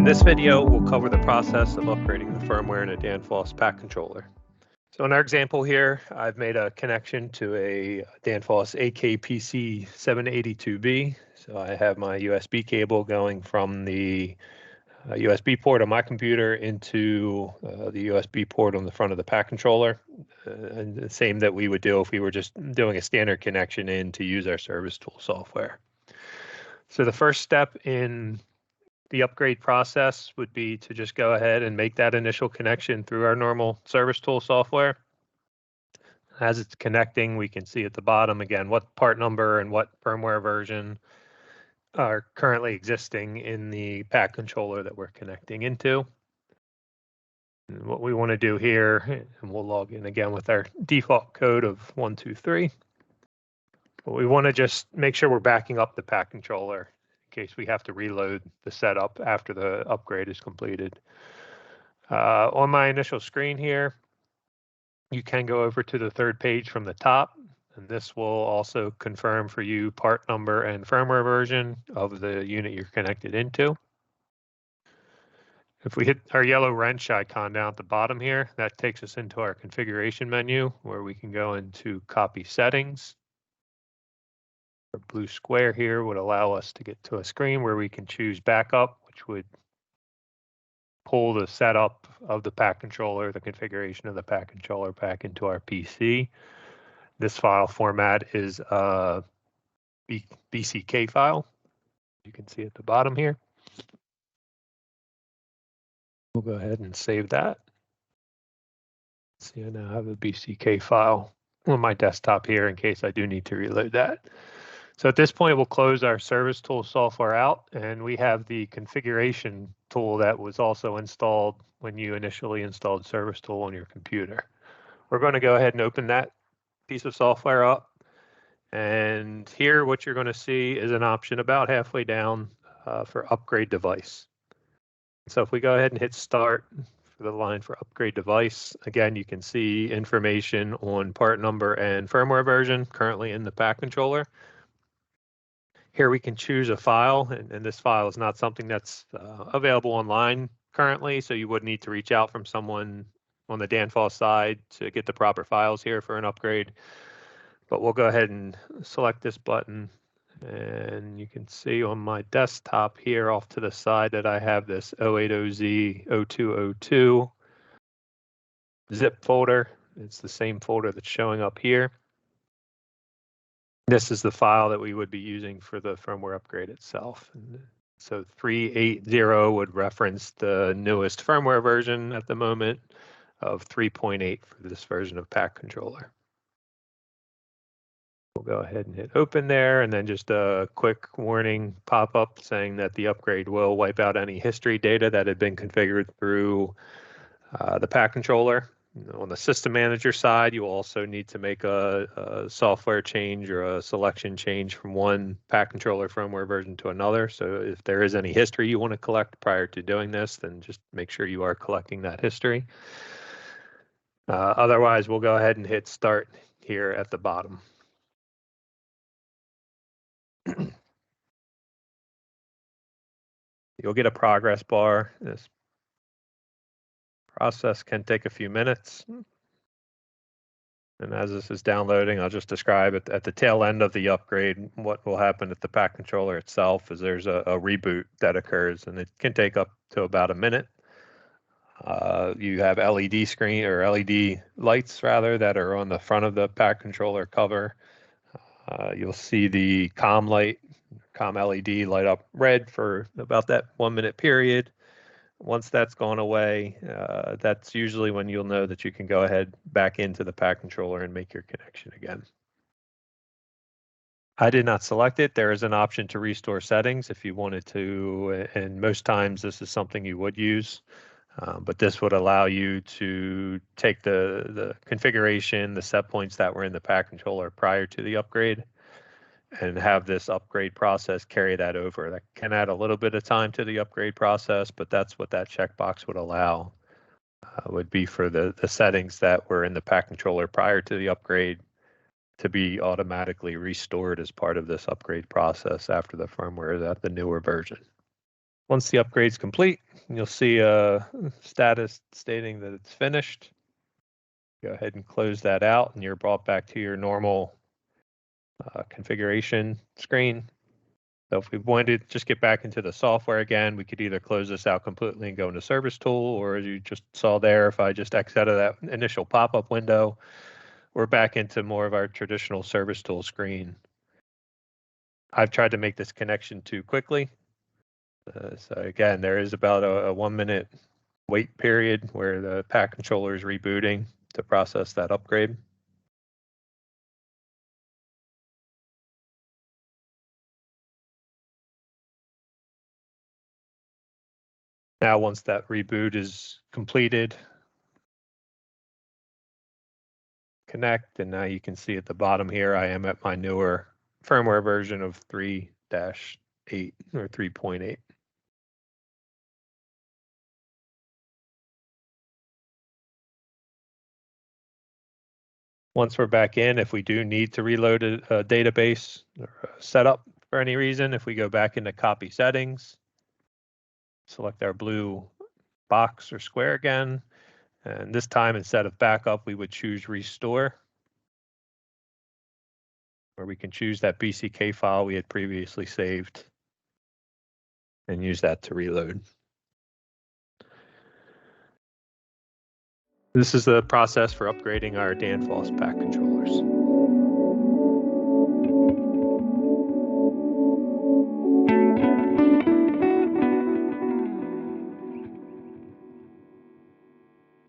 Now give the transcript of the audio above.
In this video, we'll cover the process of upgrading the firmware in a Danfoss pack controller. So in our example here, I've made a connection to a Danfoss AK-PC 782B. So I have my USB cable going from the USB port on my computer into the USB port on the front of the pack controller. And the same that we would do if we were just doing a standard connection in to use our service tool software. So the first step in the upgrade process would be to just go ahead and make that initial connection through our normal service tool software. As it's connecting, we can see at the bottom again what part number and what firmware version are currently existing in the pack controller that we're connecting into. And what we want to do here, and we'll log in again with our default code of 123. But we want to just make sure we're backing up the pack controller in case we have to reload the setup after the upgrade is completed. On my initial screen here, you can go over to the third page from the top, and this will also confirm for you part number and firmware version of the unit you're connected into. If we hit our yellow wrench icon down at the bottom here, that takes us into our configuration menu where we can go into copy settings. The blue square here would allow us to get to a screen where we can choose backup, which would pull the setup of the pack controller, the configuration of the pack controller back into our PC. This file format is a BCK file. You can see at the bottom here. We'll go ahead and save that. See, I now have a BCK file on my desktop here in case I do need to reload that. So at this point, we'll close our service tool software out, and we have the configuration tool that was also installed when you initially installed service tool on your computer. We're going to go ahead and open that piece of software up. And here, what you're going to see is an option about halfway down for upgrade device. So if we go ahead and hit start for the line for upgrade device, again, you can see information on part number and firmware version currently in the pack controller. Here we can choose a file, and this file is not something that's available online currently, so you would need to reach out from someone on the Danfoss side to get the proper files here for an upgrade. But we'll go ahead and select this button, and you can see on my desktop here off to the side that I have this 080Z0202 zip folder. It's the same folder that's showing up here. This is the file that we would be using for the firmware upgrade itself. And so 380 would reference the newest firmware version at the moment of 3.8 for this version of pack controller. We'll go ahead and hit open there, and then just a quick warning pop-up saying that the upgrade will wipe out any history data that had been configured through the pack controller. On the system manager side, you will also need to make a software change or a selection change from one pack controller firmware version to another. So if there is any history you want to collect prior to doing this, then just make sure you are collecting that history. Otherwise, we'll go ahead and hit start here at the bottom. You'll get a progress bar. This process can take a few minutes. And as this is downloading, I'll just describe it at the tail end of the upgrade. What will happen at the pack controller itself is there's a reboot that occurs, and it can take up to about a minute. You have LED screen or LED lights rather that are on the front of the pack controller cover. You'll see the COM LED light up red for about that 1 minute period. Once that's gone away, that's usually when you'll know that you can go ahead back into the pack controller and make your connection again. I did not select it. There is an option to restore settings if you wanted to, and most times this is something you would use. But this would allow you to take the configuration, the set points that were in the pack controller prior to the upgrade, and have this upgrade process carry that over. That can add a little bit of time to the upgrade process, but that's what that checkbox would allow, would be for the settings that were in the pack controller prior to the upgrade to be automatically restored as part of this upgrade process after the firmware is at the newer version. Once the upgrade's complete, you'll see a status stating that it's finished. Go ahead and close that out, and you're brought back to your normal configuration screen. So if we wanted to just get back into the software again, we could either close this out completely and go into Service Tool, or as you just saw there, if I just X out of that initial pop-up window, we're back into more of our traditional Service Tool screen. I've tried to make this connection too quickly. So again, there is about a 1 minute wait period where the pack controller is rebooting to process that upgrade. Now, once that reboot is completed, connect, and now you can see at the bottom here, I am at my newer firmware version of 3-8 or 3.8. Once we're back in, if we do need to reload a database or a setup for any reason, if we go back into copy settings, select our blue box or square again, and this time instead of backup, we would choose restore, where we can choose that BCK file we had previously saved and use that to reload. This is the process for upgrading our Danfoss pack controllers.